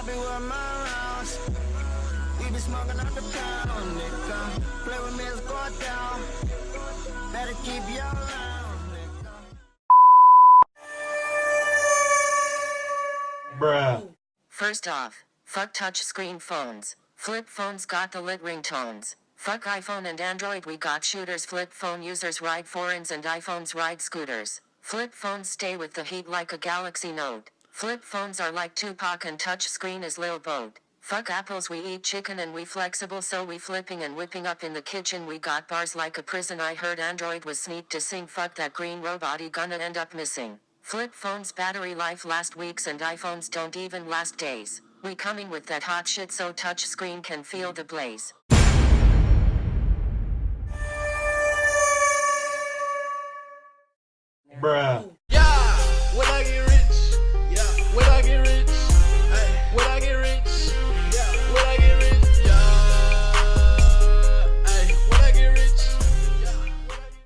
be with my rounds. We be smoking up the pound, nigga. Play with me, it's go down. Better keep your rounds, nigga. Bruh. First off, fuck touchscreen phones. Flip phones got the lit ringtones. Fuck iPhone and Android, we got shooters. Flip phone users ride foreigns and iPhones ride scooters. Flip phones stay with the heat like a Galaxy Note. Flip phones are like Tupac and touchscreen is Lil Boat. Fuck apples, we eat chicken and we flexible, so we flipping and whipping up in the kitchen. We got bars like a prison. I heard Android was neat to sing. Fuck that green robot, he gonna end up missing. Flip phones battery life last weeks and iPhones don't even last days. We coming with that hot shit so touchscreen can feel the blaze. Bruh.